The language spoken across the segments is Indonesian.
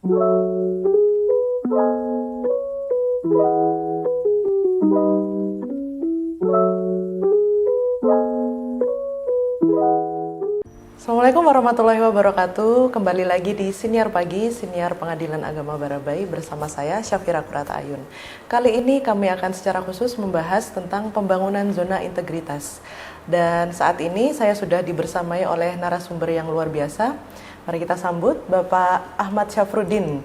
Assalamualaikum warahmatullahi wabarakatuh. Kembali lagi di Siniar Pagi, Siniar Pengadilan Agama Barabai bersama saya Syafira Kurata Ayun. Kali ini kami akan secara khusus membahas tentang pembangunan zona integritas. Dan saat ini saya sudah dibersamai oleh narasumber yang luar biasa. Mari kita sambut Bapak Ahmad Syafruddin.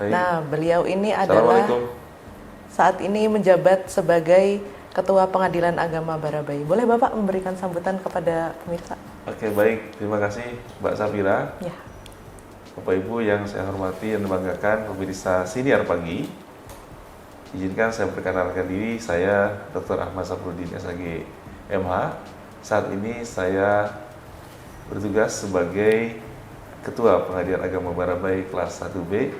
Baik. Nah, beliau ini adalah saat ini menjabat sebagai Ketua Pengadilan Agama Barabai. Boleh Bapak memberikan sambutan kepada pemirsa? Oke, baik. Terima kasih Mbak Syafira. Ya. Bapak Ibu yang saya hormati dan banggakan, pemirsa Siniar Pagi. Izinkan saya perkenalkan diri, saya Dr. Ahmad Syafruddin, SAG, MH. Saat ini saya bertugas sebagai Ketua Pengadilan Agama Barabai kelas 1B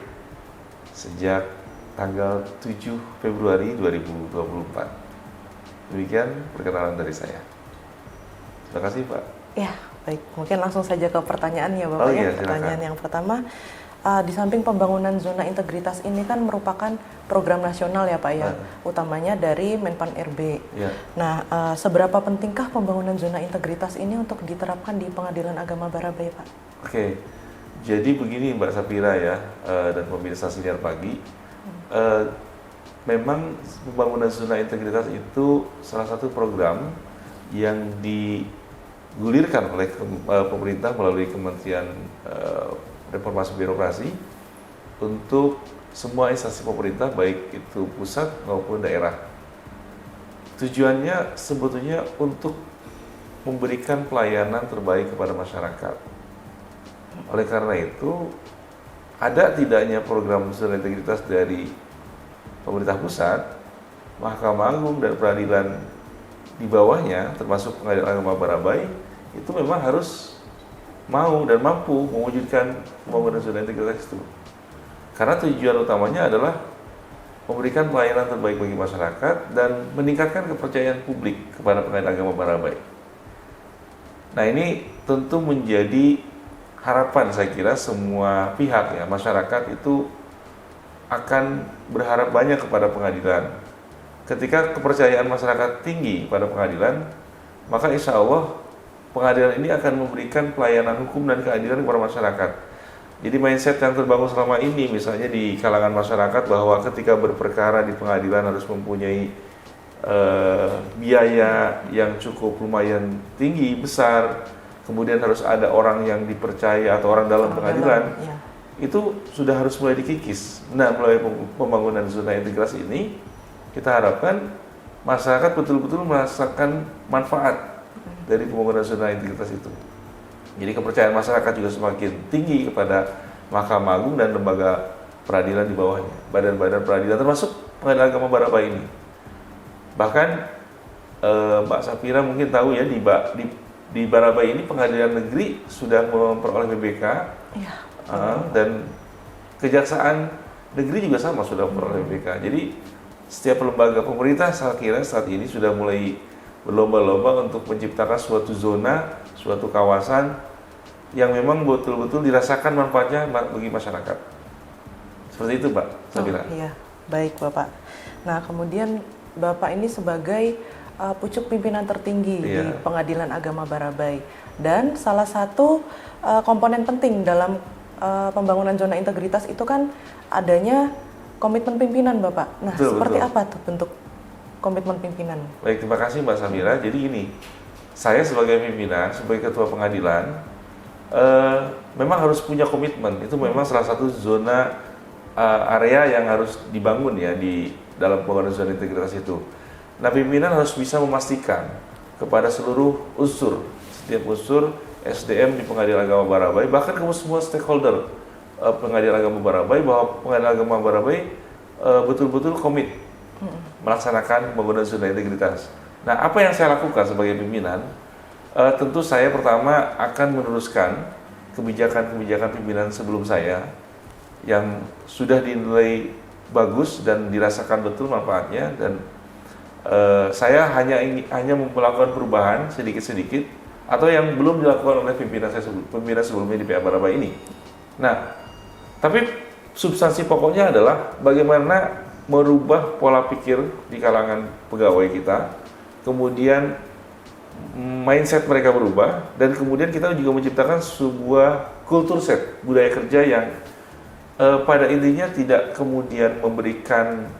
sejak tanggal 7 Februari 2024. Demikian perkenalan dari saya. Terima kasih, Pak. Ya, baik. Mungkin langsung saja ke pertanyaan ya Bapak. Oh iya, Pertanyaan yang pertama, di samping pembangunan zona integritas ini kan merupakan program nasional ya Pak ya, utamanya dari Menpan RB. Ya. Nah, seberapa pentingkah pembangunan zona integritas ini untuk diterapkan di Pengadilan Agama Barabai Pak? Oke, jadi begini Mbak Syafira ya, dan pemirsa Siniar Pagi. Memang pembangunan zona integritas itu salah satu program yang digulirkan oleh pemerintah melalui Kementerian Reformasi Birokrasi untuk semua instansi pemerintah, baik itu pusat maupun daerah. Tujuannya sebetulnya untuk memberikan pelayanan terbaik kepada masyarakat. Oleh karena itu, ada tidaknya program zona integritas dari pemerintah pusat, Mahkamah Agung dan peradilan di bawahnya, termasuk Pengadilan Agama Barabai, itu memang harus mau dan mampu mewujudkan pembangunan zona integritas itu. Karena tujuan utamanya adalah memberikan pelayanan terbaik bagi masyarakat dan meningkatkan kepercayaan publik kepada Pengadilan Agama Barabai. Nah, ini tentu menjadi harapan saya kira semua pihak ya, masyarakat itu akan berharap banyak kepada pengadilan. Ketika kepercayaan masyarakat tinggi pada pengadilan, maka insya Allah pengadilan ini akan memberikan pelayanan hukum dan keadilan kepada masyarakat. Jadi mindset yang terbangun selama ini misalnya di kalangan masyarakat bahwa ketika berperkara di pengadilan harus mempunyai biaya yang cukup lumayan tinggi, besar, kemudian harus ada orang yang dipercaya atau orang dalam pengadilan, itu sudah harus mulai dikikis. Nah, melalui pembangunan zona integritas ini, kita harapkan masyarakat betul-betul merasakan manfaat dari pembangunan zona integritas itu. Jadi kepercayaan masyarakat juga semakin tinggi kepada Mahkamah Agung dan lembaga peradilan di bawahnya, badan-badan peradilan termasuk Pengadilan Agama Barabai ini. Bahkan Mbak Syafira mungkin tahu ya, di Barabai ini pengadilan negeri sudah memperoleh PBK. Ya. Dan kejaksaan negeri juga sama sudah memperoleh PBK. Jadi setiap lembaga pemerintah saya kira saat ini sudah mulai berlomba-lomba untuk menciptakan suatu zona, suatu kawasan yang memang betul-betul dirasakan manfaatnya bagi masyarakat. Seperti itu, Pak Syafira. Iya, baik Bapak. Nah, kemudian Bapak ini sebagai pucuk pimpinan tertinggi di Pengadilan Agama Barabai, dan salah satu komponen penting dalam pembangunan zona integritas itu kan adanya komitmen pimpinan Bapak. Nah, seperti apa tuh bentuk komitmen pimpinan? Baik, terima kasih Mbak Syafira. Jadi gini, saya sebagai pimpinan, sebagai ketua pengadilan, memang harus punya komitmen. Itu memang salah satu zona area yang harus dibangun ya di dalam pembangunan zona integritas itu. Nah, pimpinan harus bisa memastikan kepada seluruh unsur, setiap unsur SDM di Pengadilan Agama Barabai, bahkan ke semua stakeholder Pengadilan Agama Barabai, bahwa Pengadilan Agama Barabai betul-betul komit melaksanakan pembangunan zona integritas. Nah, apa yang saya lakukan sebagai pimpinan? Tentu saya pertama akan meneruskan kebijakan-kebijakan pimpinan sebelum saya yang sudah dinilai bagus dan dirasakan betul manfaatnya, dan saya hanya melakukan perubahan sedikit-sedikit atau yang belum dilakukan oleh pimpinan sebelumnya di PA Barabai ini. Nah, tapi substansi pokoknya adalah bagaimana merubah pola pikir di kalangan pegawai kita, kemudian mindset mereka berubah, dan kemudian kita juga menciptakan sebuah kultur set, budaya kerja yang pada intinya tidak kemudian memberikan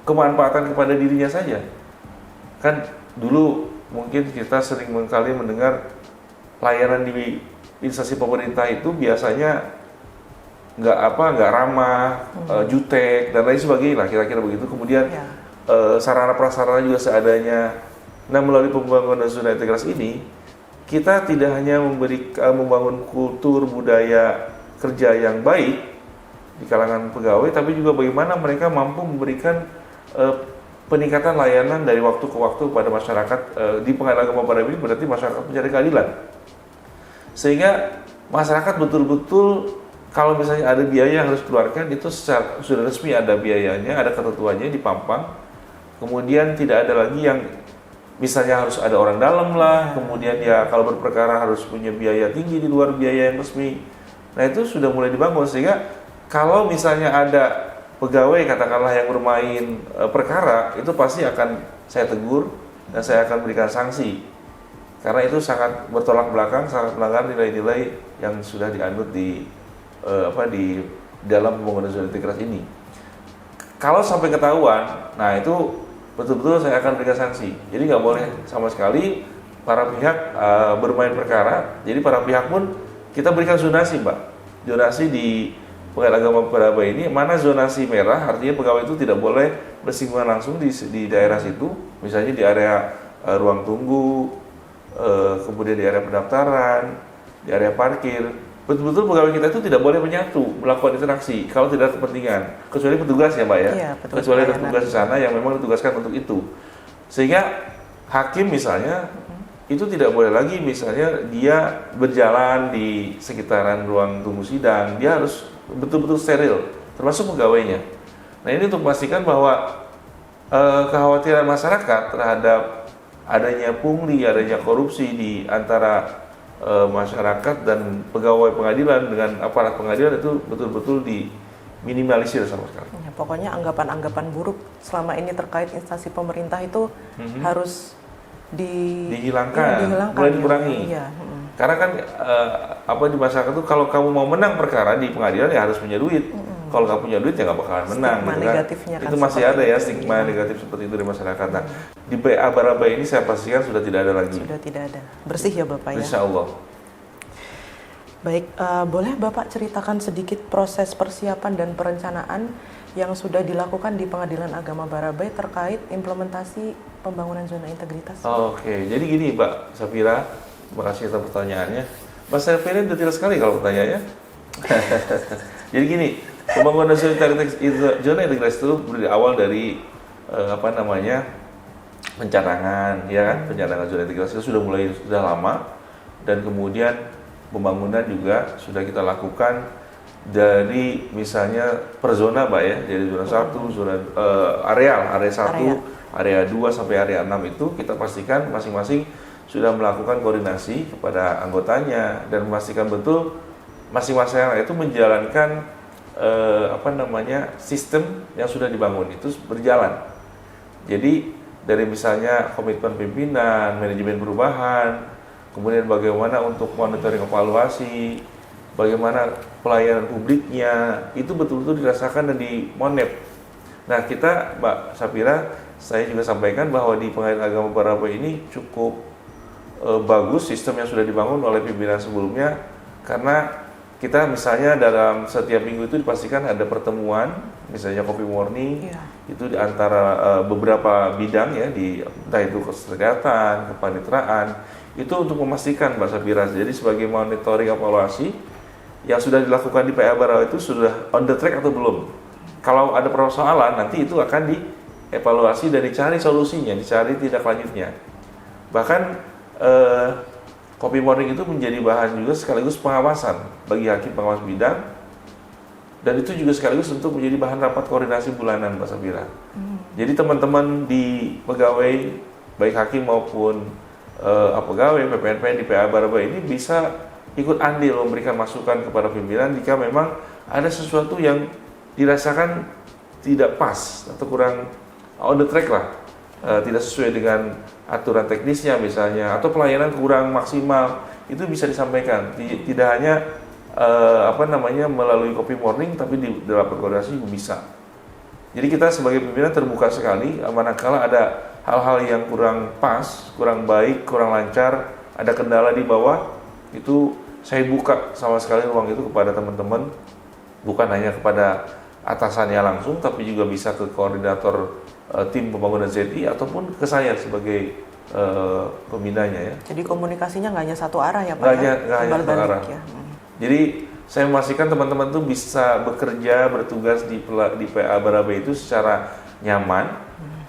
kemanfaatan kepada dirinya saja. Kan dulu mungkin kita sering kali mendengar layanan di instansi pemerintah itu biasanya nggak ramah, jutek dan lain sebagainya lah, kira-kira begitu. Kemudian sarana prasarana juga seadanya. Nah, melalui pembangunan zona integrasi ini, kita tidak hanya membangun kultur budaya kerja yang baik di kalangan pegawai, tapi juga bagaimana mereka mampu memberikan peningkatan layanan dari waktu ke waktu pada masyarakat. Di Pengadilan Agama Barabai ini berarti masyarakat mencari keadilan, sehingga masyarakat betul-betul kalau misalnya ada biaya yang harus dikeluarkan, itu sudah resmi ada biayanya, ada ketentuannya di Pampang. Kemudian tidak ada lagi yang misalnya harus ada orang dalam lah, kemudian ya kalau berperkara harus punya biaya tinggi di luar biaya yang resmi. Nah, itu sudah mulai dibangun, sehingga kalau misalnya ada pegawai katakanlah yang bermain perkara, itu pasti akan saya tegur dan saya akan berikan sanksi. Karena itu sangat bertolak belakang, sangat melanggar nilai-nilai yang sudah dianut di dalam pembangunan zona integrasi ini. Kalau sampai ketahuan, nah itu betul-betul saya akan berikan sanksi. Jadi nggak boleh sama sekali para pihak bermain perkara. Jadi para pihak pun kita berikan zonasi, Mbak. Zonasi di Pengadilan Agama Barabai ini, mana zonasi merah, artinya pegawai itu tidak boleh bersinggungan langsung di daerah situ. Misalnya di area ruang tunggu, kemudian di area pendaftaran, di area parkir. Betul-betul pegawai kita itu tidak boleh menyatu, melakukan interaksi kalau tidak ada kepentingan, kecuali petugas ya, Mbak ya. Iya, kecuali ada petugas di sana yang memang ditugaskan untuk itu. Sehingga hakim misalnya itu tidak boleh lagi misalnya dia berjalan di sekitaran ruang tunggu sidang, dia harus betul-betul steril, termasuk pegawainya. Nah, ini untuk memastikan bahwa kekhawatiran masyarakat terhadap adanya pungli, adanya korupsi di antara masyarakat dan pegawai pengadilan dengan aparat pengadilan itu betul-betul diminimalisir sama sekali. Ya, pokoknya anggapan-anggapan buruk selama ini terkait instansi pemerintah itu harus dihilangkan, mulai dikurangi. Ya. Karena kan di masyarakat itu kalau kamu mau menang perkara di pengadilan ya harus punya duit. Kalau nggak punya duit ya nggak bakalan menang. Stigma gitu negatifnya kan. Itu masih ada ya stigma negatif seperti itu di masyarakat. Nah, di PA Barabai ini saya pastikan sudah tidak ada lagi. Sudah tidak ada. Bersih ya Bapak ya. Insya Allah. Baik, boleh Bapak ceritakan sedikit proses persiapan dan perencanaan yang sudah dilakukan di Pengadilan Agama Barabai terkait implementasi pembangunan zona integritas? Oke, jadi gini Mbak Safira, terima kasih atas pertanyaannya. Mbak Safira detail sekali kalau pertanyaannya. Jadi gini, pembangunan zona integrasi itu berawal dari pencanangan, ya kan? Pencanangan zona integrasi itu sudah lama, dan kemudian pembangunan juga sudah kita lakukan dari misalnya per zona, Mbak ya, dari zona 1, zona area 1, area 2 sampai area 6 itu kita pastikan masing-masing sudah melakukan koordinasi kepada anggotanya dan memastikan betul masing-masing itu menjalankan sistem yang sudah dibangun itu berjalan. Jadi dari misalnya komitmen pimpinan, manajemen perubahan, kemudian bagaimana untuk monitoring evaluasi, bagaimana pelayanan publiknya, itu betul-betul dirasakan dan dimonep. Nah, kita, Mbak Safira, saya juga sampaikan bahwa di Pengadilan Agama Barabai ini cukup bagus sistem yang sudah dibangun oleh pimpinan sebelumnya, karena kita misalnya dalam setiap minggu itu dipastikan ada pertemuan, misalnya coffee morning, itu di antara beberapa bidang ya, entah itu kesehatan, kepaniteraan, itu untuk memastikan Mbak Safira, jadi sebagai monitoring evaluasi yang sudah dilakukan di PA Barabai itu sudah on the track atau belum. Kalau ada persoalan nanti itu akan dievaluasi dan dicari solusinya, dicari tindak lanjutnya. Bahkan Kopi morning itu menjadi bahan juga sekaligus pengawasan bagi hakim pengawas bidang, dan itu juga sekaligus untuk menjadi bahan rapat koordinasi bulanan, Mbak Safira. Jadi teman-teman di pegawai baik hakim maupun pegawai PPNP di PA Barabai ini bisa ikut andil memberikan masukan kepada pimpinan jika memang ada sesuatu yang dirasakan tidak pas atau kurang on the track lah, tidak sesuai dengan aturan teknisnya misalnya, atau pelayanan kurang maksimal, itu bisa disampaikan. Tidak hanya melalui copy morning, tapi di dalam koordinasi juga bisa. Jadi kita sebagai pimpinan terbuka sekali, manakala ada hal-hal yang kurang pas, kurang baik, kurang lancar, ada kendala di bawah, itu saya buka sama sekali ruang itu kepada teman-teman, bukan hanya kepada atasannya langsung, tapi juga bisa ke koordinator tim pembangunan ZI ataupun ke saya sebagai pembinanya ya. Jadi komunikasinya nggak hanya satu arah ya Pak? Nggak hanya satu arah. Ya. Jadi saya memastikan teman-teman tuh bisa bekerja, bertugas di PA Barabai itu secara nyaman,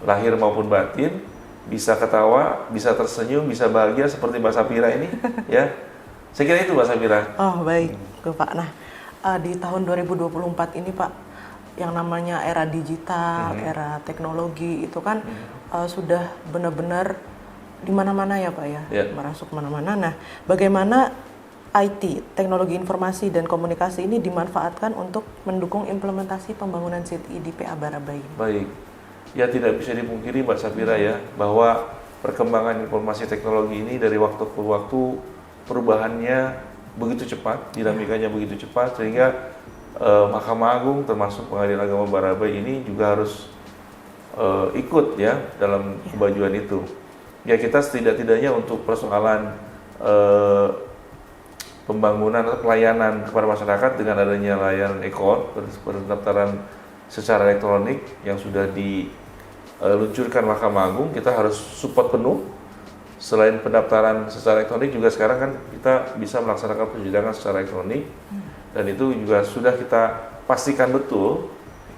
lahir maupun batin, bisa ketawa, bisa tersenyum, bisa bahagia seperti Mbak Safira ini, ya. Saya kira itu Mbak Safira. Oh baik, Pak. Nah, di tahun 2024 ini Pak, yang namanya era digital, era teknologi itu kan sudah benar-benar di mana-mana ya Pak ya, merasuk mana-mana. Nah, bagaimana IT, teknologi informasi dan komunikasi ini dimanfaatkan untuk mendukung implementasi pembangunan ZI di PA Barabai? Baik, ya tidak bisa dipungkiri Mbak Safira ya, bahwa perkembangan informasi teknologi ini dari waktu ke waktu perubahannya begitu cepat, dinamikanya begitu cepat, sehingga Mahkamah Agung termasuk Pengadilan Agama Barabai ini juga harus ikut ya dalam kemajuan itu. Ya kita setidak-tidaknya untuk persoalan pembangunan atau pelayanan kepada masyarakat dengan adanya layanan e-court, pendaftaran secara elektronik yang sudah diluncurkan Mahkamah Agung, kita harus support penuh. Selain pendaftaran secara elektronik juga sekarang kan kita bisa melaksanakan persidangan secara elektronik, dan itu juga sudah kita pastikan betul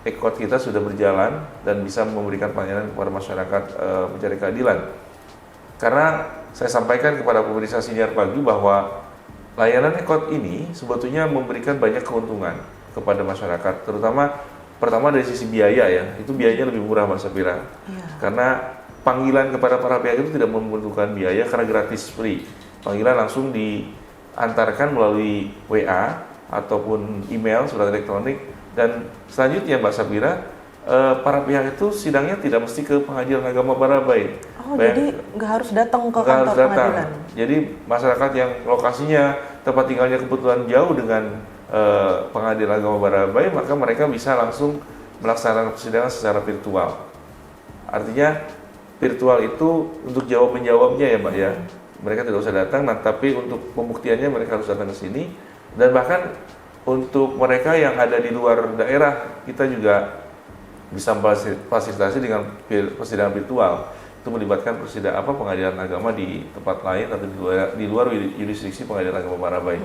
e-court kita sudah berjalan dan bisa memberikan pelayanan kepada masyarakat mencari keadilan. Karena saya sampaikan kepada pemirsa Siniar Pagi bahwa layanan e-court ini sebetulnya memberikan banyak keuntungan kepada masyarakat, terutama pertama dari sisi biaya ya, itu biayanya lebih murah Mbak Safira. Karena panggilan kepada para pihak itu tidak membutuhkan biaya karena gratis, free. Panggilan langsung diantarkan melalui WA ataupun email, surat elektronik, dan selanjutnya Mbak Safira, para pihak itu sidangnya tidak mesti ke Pengadilan Agama Barabai. Jadi nggak harus datang ke kantor pengadilan. Jadi masyarakat yang lokasinya tempat tinggalnya kebetulan jauh dengan Pengadilan Agama Barabai, maka mereka bisa langsung melaksanakan persidangan secara virtual. Artinya virtual itu untuk jawab menjawabnya ya Mbak ya. Mereka tidak usah datang, tapi untuk pembuktiannya mereka harus datang ke sini. Dan bahkan untuk mereka yang ada di luar daerah, kita juga bisa fasilitasi dengan persidangan virtual. Itu melibatkan pengadilan agama di tempat lain atau di luar yurisdiksi Pengadilan Agama Barabai.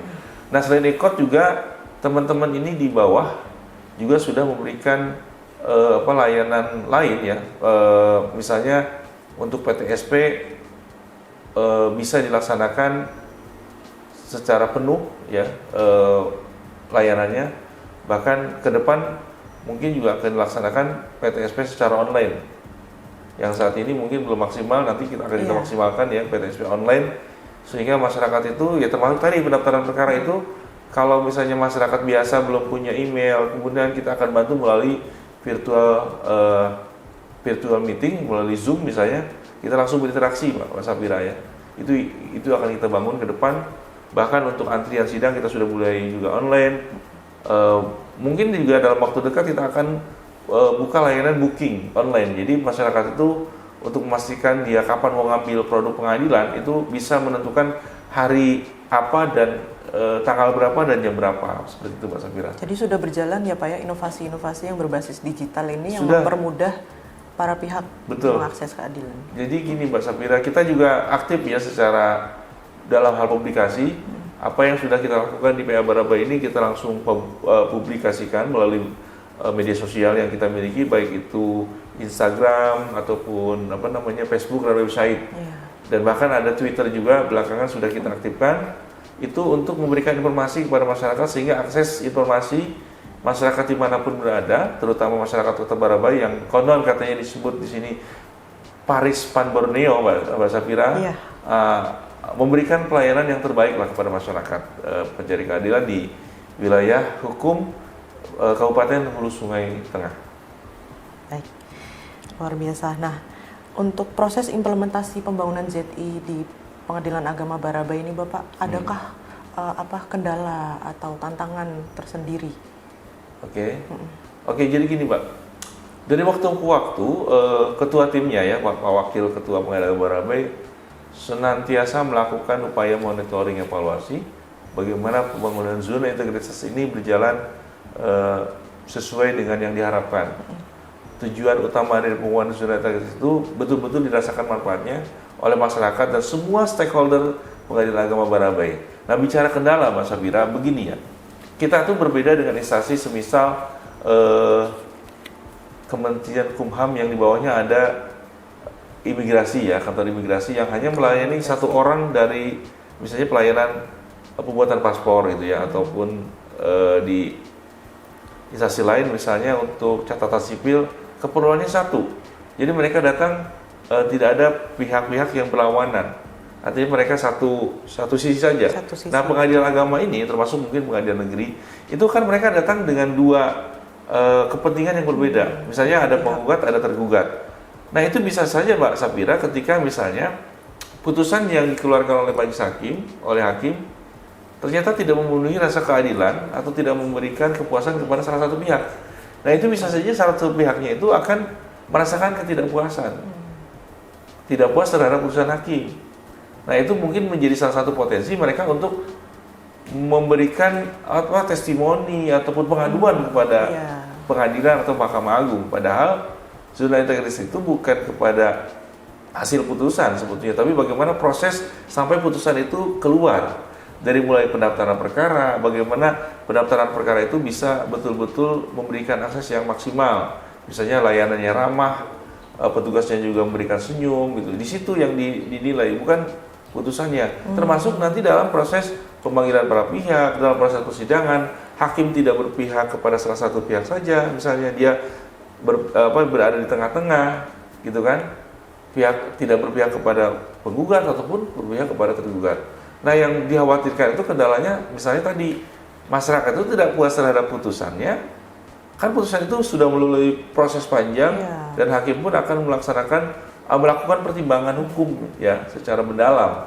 Nah, selain e-court juga teman-teman ini di bawah juga sudah memberikan layanan lain ya. Misalnya untuk PTSP bisa dilaksanakan secara penuh ya layanannya. Bahkan ke depan mungkin juga akan dilaksanakan PTSP secara online. Yang saat ini mungkin belum maksimal, nanti kita akan maksimalkan ya PTSP online, sehingga masyarakat itu ya termasuk tadi pendaftaran perkara itu, kalau misalnya masyarakat biasa belum punya email, kemudian kita akan bantu melalui virtual meeting, melalui Zoom misalnya, kita langsung berinteraksi Pak Safira ya. Itu akan kita bangun ke depan. Bahkan untuk antrian sidang kita sudah mulai juga online. Mungkin juga dalam waktu dekat kita akan buka layanan booking online. Jadi masyarakat itu untuk memastikan dia kapan mau ngambil produk pengadilan itu bisa menentukan hari apa dan tanggal berapa dan jam berapa, seperti itu Mbak Safira. Jadi sudah berjalan ya Pak ya inovasi-inovasi yang berbasis digital ini yang mempermudah para pihak mengakses keadilan. Jadi gini Mbak Safira, kita juga aktif ya secara dalam hal publikasi. Apa yang sudah kita lakukan di PA Barabai ini kita langsung publikasikan melalui media sosial yang kita miliki, baik itu Instagram ataupun Facebook dan website. Dan bahkan ada Twitter juga belakangan sudah kita aktifkan, itu untuk memberikan informasi kepada masyarakat sehingga akses informasi masyarakat dimanapun berada, terutama masyarakat Kota Barabai yang konon katanya disebut di sini Paris Pan Borneo Mbak Safira. memberikan pelayanan yang terbaik lah kepada masyarakat pencari keadilan di wilayah hukum Kabupaten Hulu Sungai Tengah. Baik, luar biasa. Nah, untuk proses implementasi pembangunan ZI di Pengadilan Agama Barabai ini, Bapak, adakah kendala atau tantangan tersendiri? Oke, jadi gini, Pak. Dari waktu ke waktu, ketua timnya ya, Pak Wakil Ketua Pengadilan Agama Barabai senantiasa melakukan upaya monitoring evaluasi bagaimana pembangunan zona integritas ini berjalan sesuai dengan yang diharapkan. Tujuan utama dari pembangunan zona integritas itu betul-betul dirasakan manfaatnya oleh masyarakat dan semua stakeholder Pengadilan Agama Barabai. Nah, bicara kendala, Mas Safira, begini ya. Kita tuh berbeda dengan instansi semisal Kementerian Kumham yang di bawahnya ada imigrasi ya, kantor imigrasi yang hanya melayani satu orang dari misalnya pelayanan pembuatan paspor gitu ya, ataupun di instansi lain misalnya untuk catatan sipil keperluannya satu. Jadi mereka datang tidak ada pihak-pihak yang berlawanan. Artinya mereka satu sisi saja. Nah, pengadilan agama ini termasuk mungkin pengadilan negeri itu kan mereka datang dengan dua kepentingan yang berbeda. Misalnya ada penggugat, ada tergugat. Nah, itu bisa saja Mbak Safira ketika misalnya putusan yang dikeluarkan oleh majelis hakim, oleh hakim ternyata tidak memenuhi rasa keadilan atau tidak memberikan kepuasan kepada salah satu pihak. Nah, itu bisa saja salah satu pihaknya itu akan merasakan ketidakpuasan. Tidak puas terhadap putusan hakim. Nah, itu mungkin menjadi salah satu potensi mereka untuk memberikan testimoni ataupun pengaduan kepada pengadilan atau Mahkamah Agung. Padahal zona integritas itu bukan kepada hasil putusan sebetulnya, tapi bagaimana proses sampai putusan itu keluar. Dari mulai pendaftaran perkara, bagaimana pendaftaran perkara itu bisa betul-betul memberikan akses yang maksimal. Misalnya layanannya ramah, petugasnya juga memberikan senyum gitu. Di situ yang dinilai, bukan putusannya. Termasuk nanti dalam proses pemanggilan para pihak, dalam proses persidangan, hakim tidak berpihak kepada salah satu pihak saja. Misalnya dia berada di tengah-tengah, gitu kan? Pihak tidak berpihak kepada penggugat ataupun berpihak kepada tergugat. Nah, yang dikhawatirkan itu kendalanya, misalnya tadi masyarakat itu tidak puas terhadap putusannya, kan putusan itu sudah melalui proses panjang dan hakim pun akan melakukan pertimbangan hukum ya secara mendalam,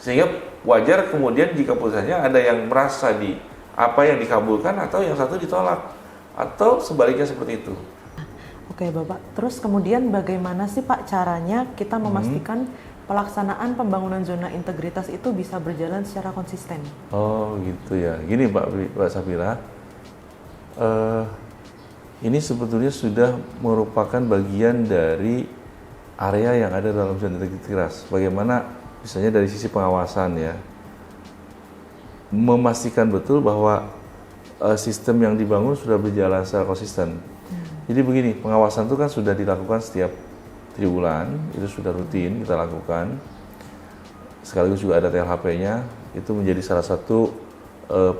sehingga wajar kemudian jika putusannya ada yang merasa di apa yang dikabulkan atau yang satu ditolak atau sebaliknya seperti itu. Oke Bapak, terus kemudian bagaimana sih Pak caranya kita memastikan pelaksanaan pembangunan zona integritas itu bisa berjalan secara konsisten? Oh gitu ya, gini Mbak Safira, ini sebetulnya sudah merupakan bagian dari area yang ada dalam zona integritas. Bagaimana misalnya dari sisi pengawasan ya, memastikan betul bahwa sistem yang dibangun sudah berjalan secara konsisten. Jadi begini, pengawasan itu kan sudah dilakukan setiap triwulan, itu sudah rutin kita lakukan. Sekaligus juga ada TLHP-nya, itu menjadi salah satu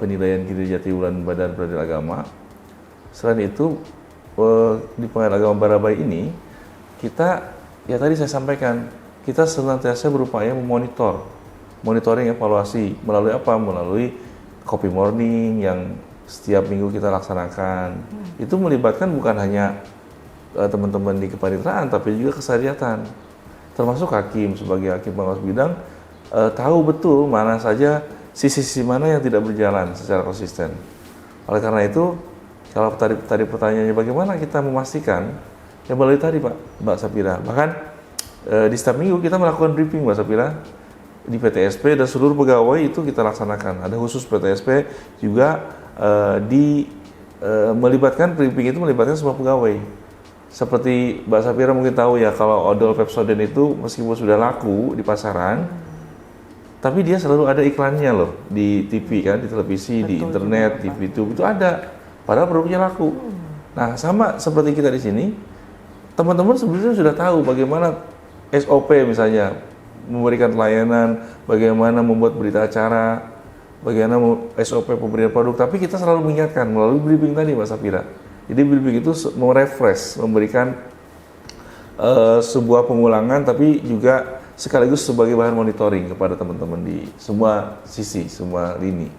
penilaian kinerja triwulan Badan Peradilan Agama. Selain itu, di Pengadilan Agama Barabai ini, kita, ya tadi saya sampaikan, kita senantiasa berupaya monitoring evaluasi. Melalui apa? Melalui copy morning yang setiap minggu kita laksanakan. Itu melibatkan bukan hanya teman-teman di kepaniteraan, tapi juga kesyariatan. Termasuk hakim sebagai hakim pengawas bidang, tahu betul mana saja sisi-sisi mana yang tidak berjalan secara konsisten. Oleh karena itu, kalau tadi pertanyaannya bagaimana kita memastikan, ya melalui tadi Mbak Safira. Bahkan di setiap minggu kita melakukan briefing Mbak Safira di PTSP dan seluruh pegawai itu kita laksanakan. Ada khusus PTSP juga melibatkan briefing itu melibatkan semua pegawai. Seperti Mbak Safira mungkin tahu ya, kalau odol Pepsodent itu meskipun sudah laku di pasaran, tapi dia selalu ada iklannya loh di TV kan, di televisi, di internet, di YouTube itu ada. Padahal produknya laku. Nah, sama seperti kita di sini, teman-teman sebenarnya sudah tahu bagaimana SOP misalnya memberikan pelayanan, bagaimana membuat berita acara, bagaimana SOP pemberian produk, tapi kita selalu mengingatkan melalui briefing tadi Mbak Safira. Jadi briefing itu merefresh, memberikan sebuah pengulangan, tapi juga sekaligus sebagai bahan monitoring kepada teman-teman di semua sisi, semua lini.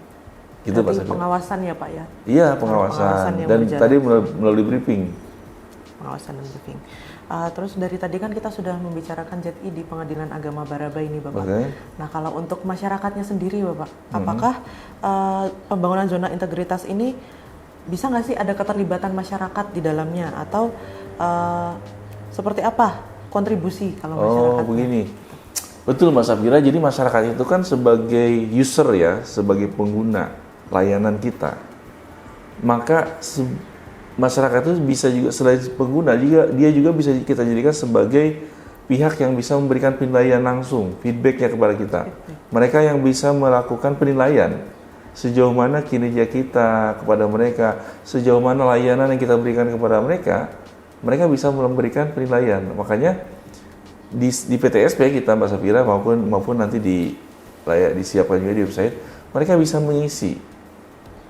Gitu Pak Safira. Pengawasan ya Pak ya? Iya, pengawasan. Dan berjalan. tadi melalui briefing. Pengawasan dan briefing. Terus dari tadi kan kita sudah membicarakan ZI di Pengadilan Agama Barabai ini Bapak. Okay. Nah kalau untuk masyarakatnya sendiri Bapak, apakah pembangunan zona integritas ini bisa nggak sih ada keterlibatan masyarakat di dalamnya atau seperti apa kontribusi kalau masyarakat? Oh begini, betul Mas Safira. Jadi masyarakat itu kan sebagai user ya, sebagai pengguna layanan kita. Maka masyarakat itu bisa juga selain pengguna juga dia juga bisa kita jadikan sebagai pihak yang bisa memberikan penilaian langsung, feedbacknya kepada kita. Mereka yang bisa melakukan penilaian sejauh mana kinerja kita kepada mereka, sejauh mana layanan yang kita berikan kepada mereka, mereka bisa memberikan penilaian. Makanya di PTSP kita Mbak Safira maupun nanti disiapkan juga di website, mereka bisa mengisi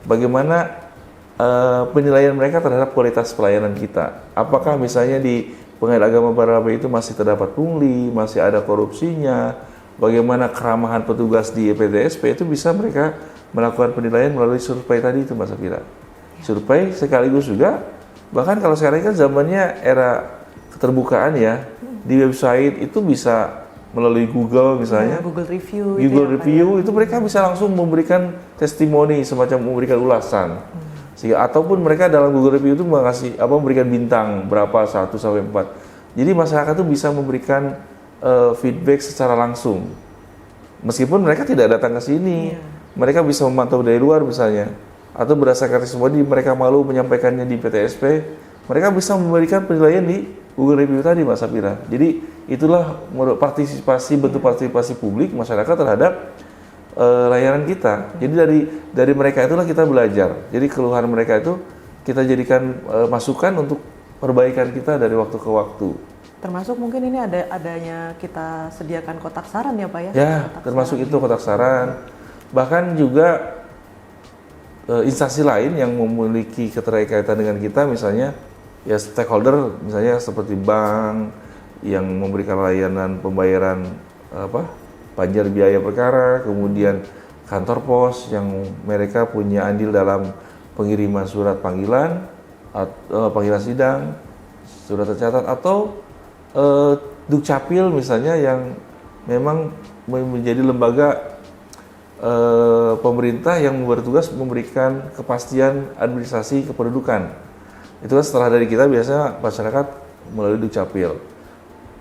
bagaimana penilaian mereka terhadap kualitas pelayanan kita. Apakah misalnya di Pengadilan Agama Barabai itu masih terdapat pungli, masih ada korupsinya, bagaimana keramahan petugas di PTSP itu bisa mereka melakukan penilaian melalui survei tadi itu Mbak Safira. Survei sekaligus juga, bahkan kalau sekarang kan zamannya era keterbukaan ya, di website itu bisa melalui Google misalnya, Google Review, itu mereka bisa langsung memberikan testimoni, semacam memberikan ulasan. Sehingga ataupun mereka dalam Google Review itu memberikan bintang berapa 1 sampai 4. Jadi masyarakat itu bisa memberikan feedback secara langsung. Meskipun mereka tidak datang ke sini, mereka bisa memantau dari luar misalnya, atau berdasarkan testimoni mereka malu menyampaikannya di PTSP, mereka bisa memberikan penilaian di Google Review tadi Mas Safira. Jadi itulah bentuk partisipasi publik masyarakat terhadap layanan kita. Jadi dari mereka itulah kita belajar. Jadi keluhan mereka itu kita jadikan masukan untuk perbaikan kita dari waktu ke waktu. Termasuk mungkin ini adanya kita sediakan kotak saran ya Pak ya? Ya, termasuk itu kotak saran. Bahkan juga instansi lain yang memiliki keterkaitan dengan kita, misalnya ya stakeholder, misalnya seperti bank yang memberikan layanan pembayaran panjar biaya perkara, kemudian kantor pos yang mereka punya andil dalam pengiriman surat panggilan, panggilan sidang, surat tercatat, atau Dukcapil misalnya yang memang menjadi lembaga pemerintah yang bertugas memberikan kepastian administrasi kependudukan. Itu kan setelah dari kita biasanya masyarakat melalui Dukcapil,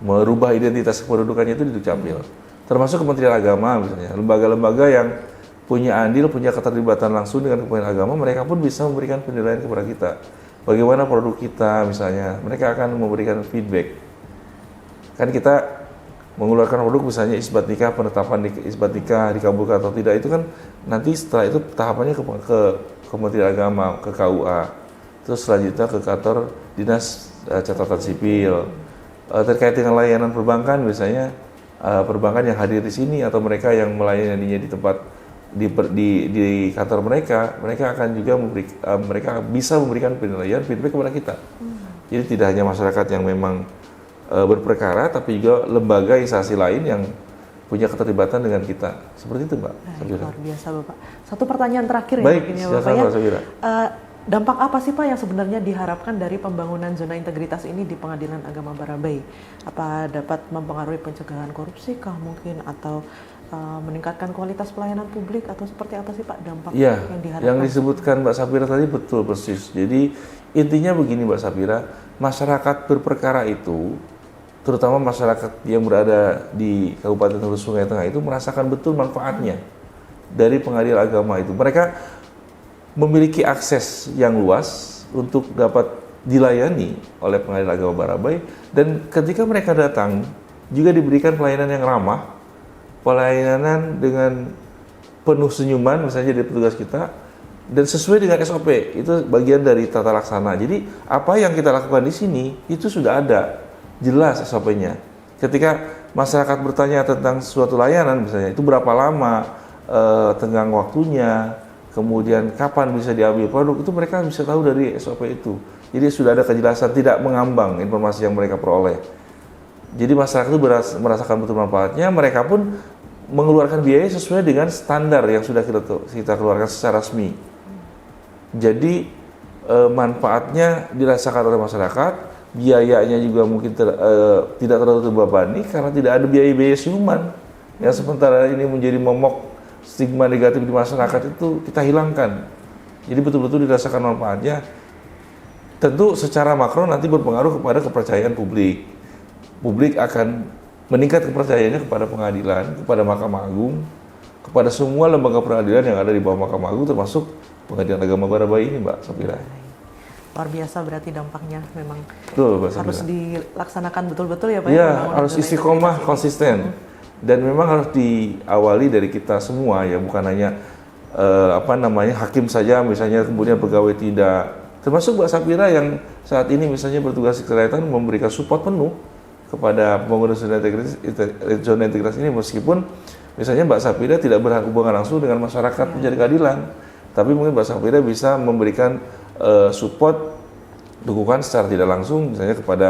merubah identitas kependudukannya itu di Dukcapil. Termasuk Kementerian Agama misalnya, lembaga-lembaga yang punya andil, punya keterlibatan langsung dengan Kementerian Agama, mereka pun bisa memberikan penilaian kepada kita. Bagaimana produk kita misalnya, mereka akan memberikan feedback. Kan kita mengeluarkan produk misalnya isbat nikah, penetapan isbat nikah dikabulkan atau tidak, itu kan nanti setelah itu tahapannya ke Kementerian Agama, ke KUA, terus selanjutnya ke kantor Dinas Catatan Sipil. Terkait dengan layanan perbankan misalnya, perbankan yang hadir di sini atau mereka yang melayaninya di tempat di kantor mereka akan juga mereka bisa memberikan penilaian feedback kepada kita. Jadi tidak hanya masyarakat yang memang berperkara, tapi juga lembaga instansi lain yang punya keterlibatan dengan kita. Seperti itu Mbak. Luar biasa Bapak. Satu pertanyaan terakhir Baik, ya Bapak ya. Mbak. Dampak apa sih Pak yang sebenarnya diharapkan dari pembangunan zona integritas ini di Pengadilan Agama Barabai? Apa dapat mempengaruhi pencegahan korupsi kah mungkin, atau meningkatkan kualitas pelayanan publik, atau seperti apa sih Pak dampak yang diharapkan? Yang disebutkan Mbak Safira tadi betul persis. Jadi intinya begini Mbak Safira, masyarakat berperkara itu, terutama masyarakat yang berada di Kabupaten Hulu Sungai Tengah itu merasakan betul manfaatnya dari pengadilan agama itu. Mereka memiliki akses yang luas untuk dapat dilayani oleh Pengadilan Agama Barabai, dan ketika mereka datang juga diberikan pelayanan yang ramah, pelayanan dengan penuh senyuman misalnya dari petugas kita, dan sesuai dengan SOP. Itu bagian dari tata laksana. Jadi apa yang kita lakukan di sini itu sudah ada jelas SOP-nya. Ketika masyarakat bertanya tentang suatu layanan misalnya, itu berapa lama tenggang waktunya, kemudian kapan bisa diambil produk, itu mereka bisa tahu dari SOP itu. Jadi sudah ada kejelasan, tidak mengambang informasi yang mereka peroleh. Jadi masyarakat itu merasakan betul manfaatnya, mereka pun mengeluarkan biaya sesuai dengan standar yang sudah kita keluarkan secara resmi. Jadi manfaatnya dirasakan oleh masyarakat, biayanya juga mungkin tidak terlalu terbebani karena tidak ada biaya-biaya siluman. Yang sementara ini menjadi momok stigma negatif di masyarakat itu kita hilangkan. Jadi betul-betul dirasakan manfaatnya. Tentu secara makro nanti berpengaruh kepada kepercayaan publik. Publik akan meningkat kepercayaannya kepada pengadilan, kepada Mahkamah Agung, kepada semua lembaga peradilan yang ada di bawah Mahkamah Agung, termasuk Pengadilan Agama Barabai ini, Mbak Safira. Luar biasa berarti dampaknya memang Betul, Mbak Safira. harus dilaksanakan betul-betul ya Pak? Ya, pembangunan harus zona istiqomah, integrasi. konsisten. Dan memang harus diawali dari kita semua ya, bukan hanya hakim saja misalnya kemudian pegawai tidak. Termasuk Mbak Safira yang saat ini misalnya bertugas di Kecamatan memberikan support penuh kepada pembangunan zona integrasi ini, meskipun misalnya Mbak Safira tidak berhubungan langsung dengan masyarakat pencari keadilan, tapi mungkin Mbak Safira bisa memberikan support, dukungan secara tidak langsung, misalnya kepada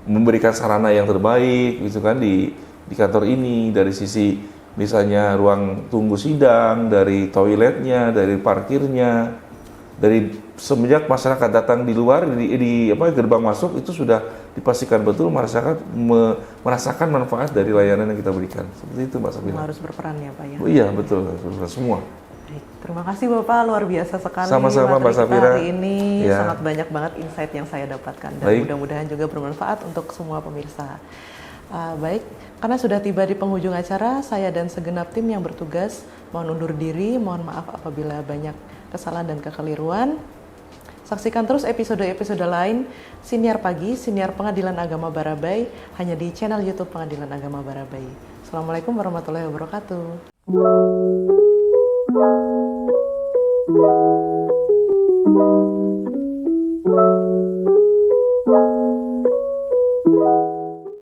memberikan sarana yang terbaik, gitu kan di kantor ini, dari sisi misalnya ruang tunggu sidang, dari toiletnya, dari parkirnya, dari semenjak masyarakat datang di luar di gerbang masuk itu sudah dipastikan betul masyarakat merasakan manfaat dari layanan yang kita berikan. Seperti itu Mbak Safira. Harus berperan ya Pak ya. Oh iya betul, semua. Baik, terima kasih Bapak, luar biasa sekali. Sama-sama, Mbak materi kita Safira. hari ini Ya. sangat banyak banget insight yang saya dapatkan dan Baik. mudah-mudahan juga bermanfaat untuk semua pemirsa. Baik, karena sudah tiba di penghujung acara, saya dan segenap tim yang bertugas mohon undur diri, mohon maaf apabila banyak kesalahan dan kekeliruan. Saksikan terus episode-episode lain Siniar Pagi, Siniar Pengadilan Agama Barabai hanya di channel YouTube Pengadilan Agama Barabai. Assalamualaikum warahmatullahi wabarakatuh.